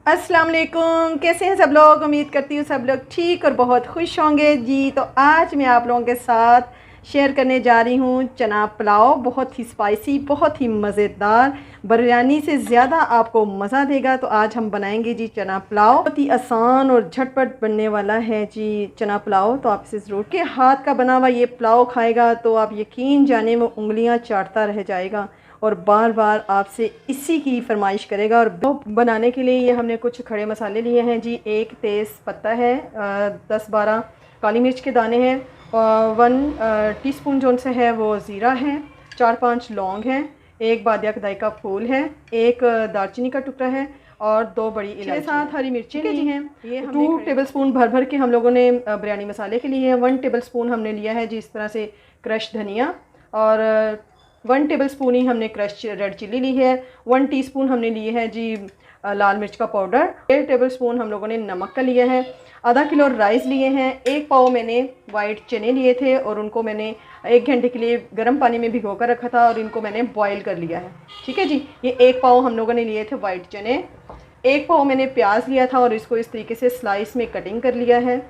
अस्सलाम वालेकुम, कैसे हैं सब लोग। उम्मीद करती हूँ सब लोग ठीक और बहुत खुश होंगे जी। तो आज मैं आप लोगों के साथ शेयर करने जा रही हूँ चना पुलाव। बहुत ही स्पाइसी, बहुत ही मज़ेदार, बिरयानी से ज़्यादा आपको मज़ा देगा। तो आज हम बनाएंगे जी चना पुलाव। बहुत ही आसान और झटपट बनने वाला है जी चना पुलाव। तो आप इसे ज़रूर के हाथ का बना हुआ ये पुलाव खाएगा तो आप यकीन जाने में उंगलियाँ चाटता रह जाएगा और बार बार आपसे इसी की फरमाइश करेगा। और बनाने के लिए ये हमने कुछ खड़े मसाले लिए हैं जी। एक तेज़ पत्ता है, 10-12 काली मिर्च के दाने हैं, 1 टीस्पून जो से है वो ज़ीरा है, 4-5 लौंग हैं, एक बादिया कदाई का फूल है, एक दालचीनी का टुकड़ा है और 2 बड़ी इलायची, 7 हरी मिर्चें ली हैं। ये 2 टेबलस्पून भर भर के हम लोगों ने बिरयानी मसाले के लिए 1 टेबलस्पून हमने लिया है जी इस तरह से क्रश धनिया, और 1 टेबलस्पून ही हमने क्रश रेड चिली ली है। 1 टीस्पून हमने लिए है जी लाल मिर्च का पाउडर। 1 टेबलस्पून हम लोगों ने नमक का लिया है। आधा किलो राइस लिए हैं। 1 पाव मैंने वाइट चने लिए थे और उनको मैंने 1 घंटे के लिए गर्म पानी में भिगो कर रखा था और इनको मैंने बॉईल कर लिया है। ठीक है जी। ये 1 पाव हम लोगों ने लिए थे वाइट चने। 1 पाव मैंने प्याज लिया था और इसको इस तरीके से स्लाइस में कटिंग कर लिया है।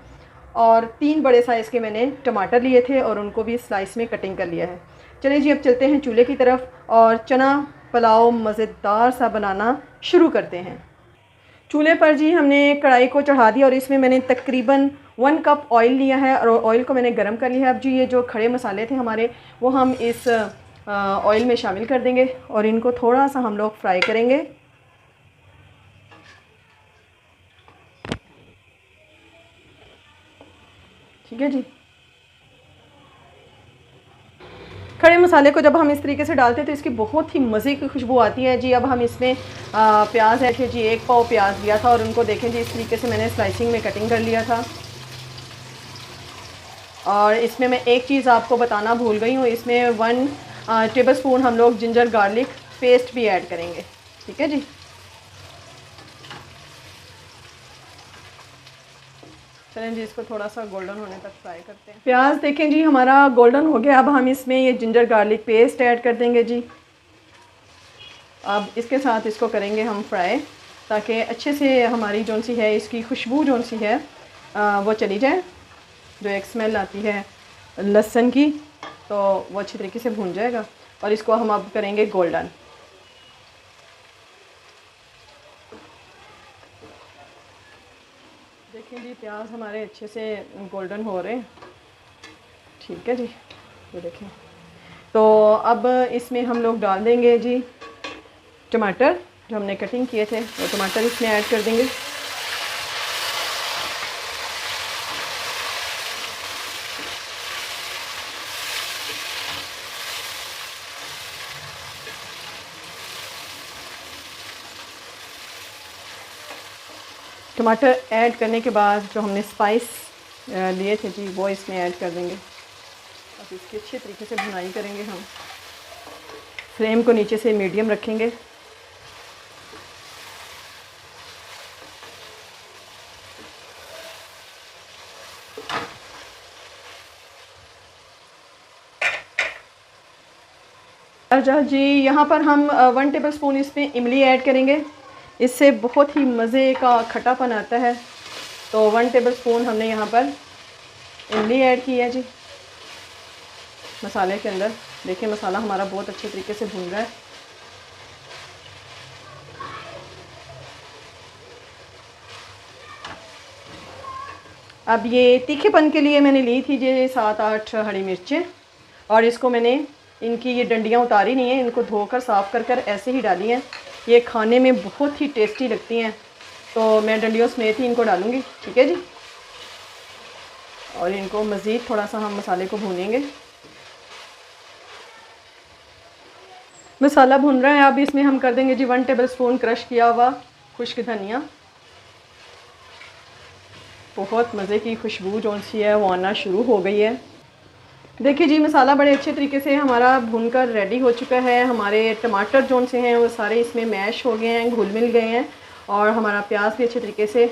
और 3 बड़े साइज़ के मैंने टमाटर लिए थे और उनको भी स्लाइस में कटिंग कर लिया है। चलिए जी, अब चलते हैं चूल्हे की तरफ और चना पुलाव मज़ेदार सा बनाना शुरू करते हैं। चूल्हे पर जी हमने कढ़ाई को चढ़ा दिया और इसमें मैंने तकरीबन 1 कप ऑयल लिया है और ऑयल को मैंने गरम कर लिया है। अब जी ये जो खड़े मसाले थे हमारे वो हम इस ऑयल में शामिल कर देंगे और इनको थोड़ा सा हम लोग फ्राई करेंगे। ठीक है जी। खड़े मसाले को जब हम इस तरीके से डालते हैं तो इसकी बहुत ही मज़े की खुशबू आती है जी। अब हम इसमें प्याज ऐड जी, 1 पाव प्याज लिया था और उनको देखें जी इस तरीके से मैंने स्लाइसिंग में कटिंग कर लिया था। और इसमें मैं एक चीज़ आपको बताना भूल गई हूँ, इसमें 1 टेबलस्पून हम लोग जिंजर गार्लिक पेस्ट भी ऐड करेंगे। ठीक है जी। चलें जी, इसको थोड़ा सा गोल्डन होने तक फ्राई करते हैं। प्याज देखें जी हमारा गोल्डन हो गया। अब हम इसमें ये जिंजर गार्लिक पेस्ट ऐड कर देंगे जी। अब इसके साथ इसको करेंगे हम फ्राई ताकि अच्छे से हमारी जौन सी है इसकी खुशबू जौन सी है वो चली जाए। जो एक स्मेल आती है लहसुन की तो वो अच्छी तरीके से भून जाएगा और इसको हम अब करेंगे गोल्डन। देखें जी प्याज हमारे अच्छे से गोल्डन हो रहे हैं। ठीक है जी, ये देखें। तो अब इसमें हम लोग डाल देंगे जी टमाटर जो हमने कटिंग किए थे, वो टमाटर इसमें ऐड कर देंगे। टमाटर ऐड करने के बाद जो हमने स्पाइस लिए थे जी वो इसमें ऐड कर देंगे। अब इसकी अच्छे तरीके से भुनाई करेंगे हम। फ्लेम को नीचे से मीडियम रखेंगे। अच्छा जी, यहाँ पर हम 1 टेबलस्पून इसमें इमली ऐड करेंगे। इससे बहुत ही मज़े का खट्टापन आता है। तो 1 टेबलस्पून हमने यहाँ पर इमली ऐड की है जी मसाले के अंदर। देखिए मसाला हमारा बहुत अच्छे तरीके से भून रहा है। अब ये तीखेपन के लिए मैंने ली थी जी 7-8 हरी मिर्चें और इसको मैंने इनकी ये डंडियाँ उतारी नहीं है, इनको धोकर साफ़ कर कर ऐसे ही डाली हैं। ये खाने में बहुत ही टेस्टी लगती हैं तो मैं डंडियों समेत ही इनको डालूँगी। ठीक है जी। और इनको मज़ीद थोड़ा सा हम मसाले को भूनेंगे। मसाला भुन रहा है। अब इसमें हम कर देंगे जी 1 टेबलस्पून क्रश किया हुआ खुश्क धनिया। बहुत मज़े की खुशबू जो सी है वो आना शुरू हो गई है। देखिए जी मसाला बड़े अच्छे तरीके से हमारा भूनकर रेडी हो चुका है। हमारे टमाटर जो से हैं वो सारे इसमें मैश हो गए हैं, घुल मिल गए हैं और हमारा प्याज भी अच्छे तरीके से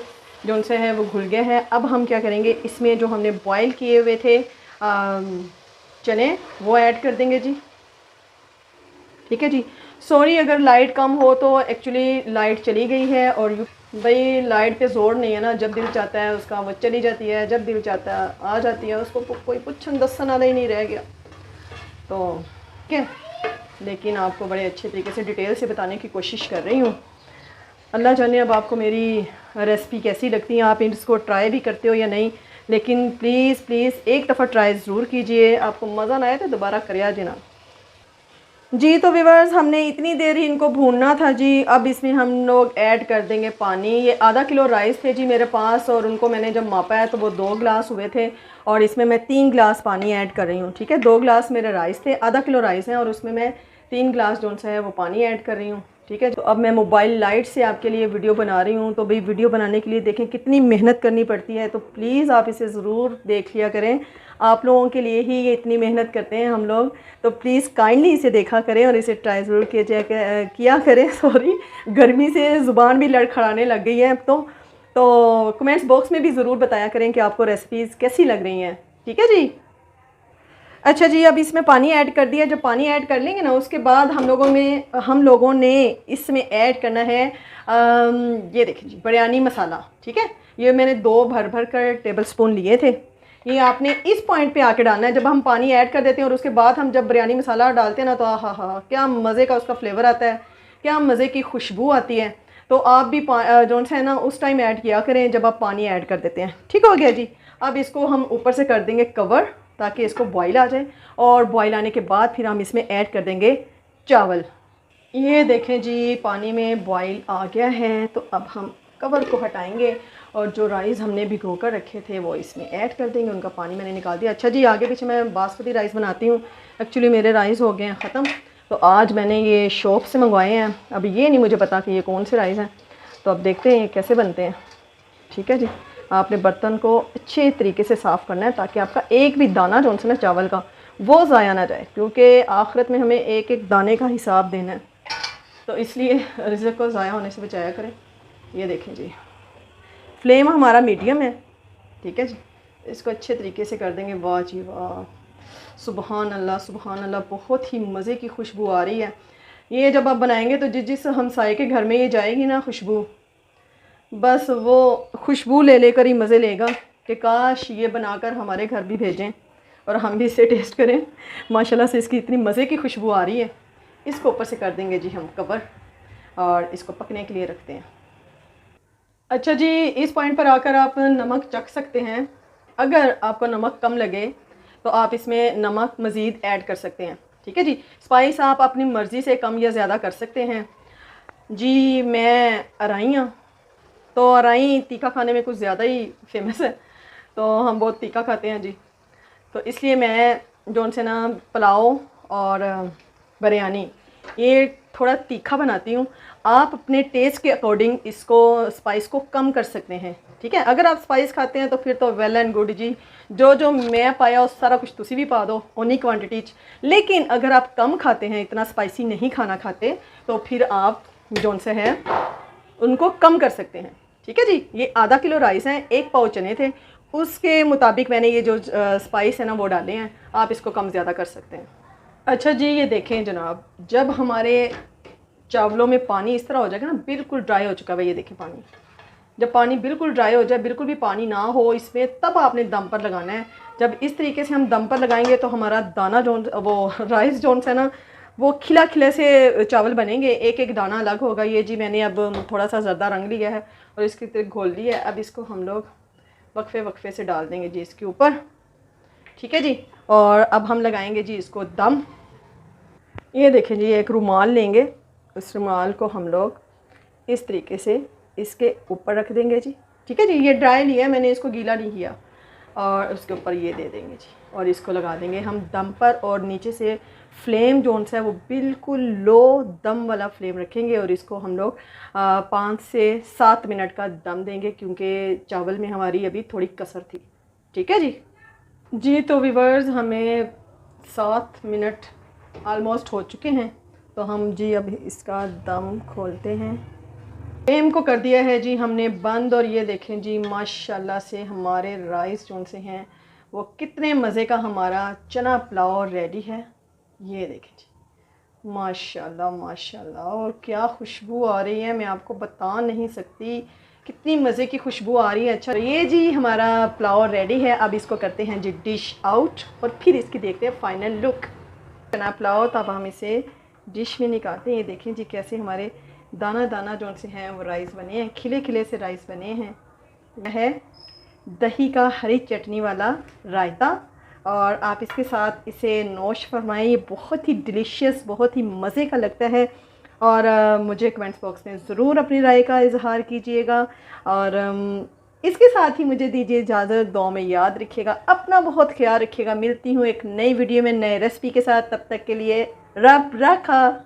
जो से है वो घुल गया है। अब हम क्या करेंगे, इसमें जो हमने बॉईल किए हुए थे चने वो ऐड कर देंगे जी। ठीक है जी। सॉरी अगर लाइट कम हो, तो एक्चुअली लाइट चली गई है और भाई लाइट पे जोर नहीं है ना, जब दिल चाहता है उसका वो चली जाती है, जब दिल चाहता है आ जाती है, उसको कोई पुछन दसन आना ही नहीं रह गया। तो ठीक है, लेकिन आपको बड़े अच्छे तरीके से डिटेल से बताने की कोशिश कर रही हूँ। अल्लाह जाने अब आपको मेरी रेसिपी कैसी लगती है, आप इसको ट्राई भी करते हो या नहीं, लेकिन प्लीज़ प्लीज़ एक दफ़ा ट्राई ज़रूर कीजिए। आपको मज़ा ना आए तो दोबारा करिए देना जी। तो व्यूअर्स, हमने इतनी देर ही इनको भूनना था जी। अब इसमें हम लोग ऐड कर देंगे पानी। ये आधा किलो राइस थे जी मेरे पास, और उनको मैंने जब मापा है तो वो 2 गिलास हुए थे, और इसमें मैं 3 गिलास पानी ऐड कर रही हूँ। ठीक है, 2 गिलास मेरे राइस थे, आधा किलो राइस है, और उसमें मैं 3 गिलास जो सा है वो पानी ऐड कर रही हूँ। ठीक है, तो अब मैं मोबाइल लाइट से आपके लिए वीडियो बना रही हूँ। तो भाई वीडियो बनाने के लिए देखें कितनी मेहनत करनी पड़ती है, तो प्लीज़ आप इसे ज़रूर देख लिया करें। आप लोगों के लिए ही ये इतनी मेहनत करते हैं हम लोग, तो प्लीज़ काइंडली इसे देखा करें और इसे ट्राई ज़रूर किया करें। सॉरी, गर्मी से ज़ुबान भी लड़खड़ाने लग गई है अब तो कमेंट्स बॉक्स में भी ज़रूर बताया करें कि आपको रेसिपीज़ कैसी लग रही हैं। ठीक है जी। अच्छा जी, अब इसमें पानी ऐड कर दिया। जब पानी ऐड कर लेंगे ना, उसके बाद हम लोगों ने इसमें ऐड करना है ये देखिए जी, बिरयानी मसाला। ठीक है, ये मैंने 2 भर भर कर टेबल स्पून लिए थे। ये आपने इस पॉइंट पे आके डालना है, जब हम पानी ऐड कर देते हैं और उसके बाद हम जब बिरयानी मसाला डालते हैं ना, तो हा हा क्या मज़े का उसका फ्लेवर आता है, क्या मज़े की खुशबू आती है। तो आप भी जो है ना उस टाइम ऐड किया करें जब आप पानी ऐड कर देते हैं। ठीक हो गया जी। अब इसको हम ऊपर से कर देंगे कवर, ताकि इसको बॉईल आ जाए, और बॉईल आने के बाद फिर हम इसमें ऐड कर देंगे चावल। ये देखें जी, पानी में बॉईल आ गया है। तो अब हम कवर को हटाएंगे और जो राइस हमने भिगो कर रखे थे वो इसमें ऐड कर देंगे। उनका पानी मैंने निकाल दिया। अच्छा जी, आगे पीछे मैं बासमती राइस बनाती हूँ। एक्चुअली मेरे राइस हो गए हैं ख़त्म, तो आज मैंने ये शॉप से मंगवाए हैं। अब ये नहीं मुझे पता कि ये कौन से राइस हैं, तो अब देखते हैं ये कैसे बनते हैं। ठीक है जी, आपने बर्तन को अच्छे तरीके से साफ़ करना है, ताकि आपका एक भी दाना जो है ना चावल का वो ज़ाया ना जाए, क्योंकि आखिरत में हमें एक एक दाने का हिसाब देना है, तो इसलिए रिज़्क़ को ज़ाया होने से बचाया करें। ये देखें जी, फ्लेम हमारा मीडियम है। ठीक है जी, इसको अच्छे तरीके से कर देंगे। वाह जी वाह, सुबहान अल्लाह सुबहान अल्लाह, बहुत ही मज़े की खुशबू आ रही है। ये जब आप बनाएंगे तो जिस हमसाये के घर में ये जाएगी ना खुशबू, बस वो खुशबू ले लेकर ही मज़े लेगा कि काश ये बनाकर हमारे घर भी भेजें और हम भी इसे टेस्ट करें। माशाल्लाह से इसकी इतनी मज़े की खुशबू आ रही है। इसको ऊपर से कर देंगे जी हम कवर, और इसको पकने के लिए रखते हैं। अच्छा जी, इस पॉइंट पर आकर आप नमक चख सकते हैं। अगर आपको नमक कम लगे तो आप इसमें नमक मज़ीद ऐड कर सकते हैं। ठीक है जी, स्पाइस आप अपनी मर्ज़ी से कम या ज़्यादा कर सकते हैं जी। मैं अराई हूँ, तो अराई तीखा खाने में कुछ ज़्यादा ही फेमस है, तो हम बहुत तीखा खाते हैं जी। तो इसलिए मैं जो से ना पुलाव और बिरयानी ये थोड़ा तीखा बनाती हूँ। आप अपने टेस्ट के अकॉर्डिंग इसको स्पाइस को कम कर सकते हैं। ठीक है, अगर आप स्पाइस खाते हैं तो फिर तो वेल एंड गुड जी, जो मैं पाया उस सारा कुछ तुसी भी पा दो उन्नी क्वांटिटी। लेकिन अगर आप कम खाते हैं, इतना स्पाइसी नहीं खाना खाते, तो फिर आप जो से है उनको कम कर सकते हैं। ठीक है जी, ये आधा किलो राइस हैं, 1 पाव चने थे, उसके मुताबिक मैंने ये जो स्पाइस है ना वो डाले हैं। आप इसको कम ज़्यादा कर सकते हैं। अच्छा जी, ये देखें जनाब, जब हमारे चावलों में पानी इस तरह हो जाएगा ना, बिल्कुल ड्राई हो चुका है, ये देखें पानी, जब पानी बिल्कुल ड्राई हो जाए, बिल्कुल भी पानी ना हो इसमें, तब आपने दम पर लगाना है। जब इस तरीके से हम दम पर लगाएंगे तो हमारा दाना जो वो राइस जो है ना वो खिला खिले से चावल बनेंगे, एक एक दाना अलग होगा। ये जी मैंने अब थोड़ा सा ज़्यादा रंग लिया है और इसकी तरह घोल लिया है। अब इसको हम लोग वक्फे वक्फे से डाल देंगे जी इसके ऊपर। ठीक है जी, और अब हम लगाएंगे जी इसको दम। ये देखें जी, एक रुमाल लेंगे, उस रुमाल को हम लोग इस तरीके से इसके ऊपर रख देंगे जी। ठीक है जी, ये ड्राई लिया है मैंने, इसको गीला नहीं किया, और उसके ऊपर ये दे देंगे जी, और इसको लगा देंगे हम दम पर। और नीचे से फ्लेम जोन सा है वो बिल्कुल लो दम वाला फ्लेम रखेंगे, और इसको हम लोग 5 से 7 मिनट का दम देंगे, क्योंकि चावल में हमारी अभी थोड़ी कसर थी। ठीक है जी। तो व्यूअर्स, हमें 7 मिनट ऑलमोस्ट हो चुके हैं, तो हम जी अब इसका दम खोलते हैं। फ्लेम को कर दिया है जी हमने बंद, और ये देखें जी माशाल्लाह से हमारे राइस जो से हैं वो कितने मज़े का हमारा चना पुलाव रेडी है। ये देखें जी, माशाल्लाह माशाल्लाह, और क्या खुशबू आ रही है, मैं आपको बता नहीं सकती कितनी मज़े की खुशबू आ रही है। अच्छा, तो ये जी हमारा पुलाव रेडी है। अब इसको करते हैं जी डिश आउट और फिर इसकी देखते हैं फाइनल लुक। चना पुलाव, तब हम इसे डिश में निकालते हैं। ये देखें जी कैसे हमारे दाना दाना जो से हैं वो राइस बने हैं, खिले खिले से राइस बने हैं। यह है दही का हरी चटनी वाला रायता, और आप इसके साथ इसे नोश फरमाएं। ये बहुत ही डिलीशियस, बहुत ही मज़े का लगता है। और मुझे कमेंट्स बॉक्स में ज़रूर अपनी राय का इजहार कीजिएगा। और इसके साथ ही मुझे दीजिए इजाज़त। दुआ में याद रखिएगा, अपना बहुत ख्याल रखिएगा। मिलती हूँ एक नई वीडियो में नए रेसिपी के साथ, तब तक के लिए रब रखा।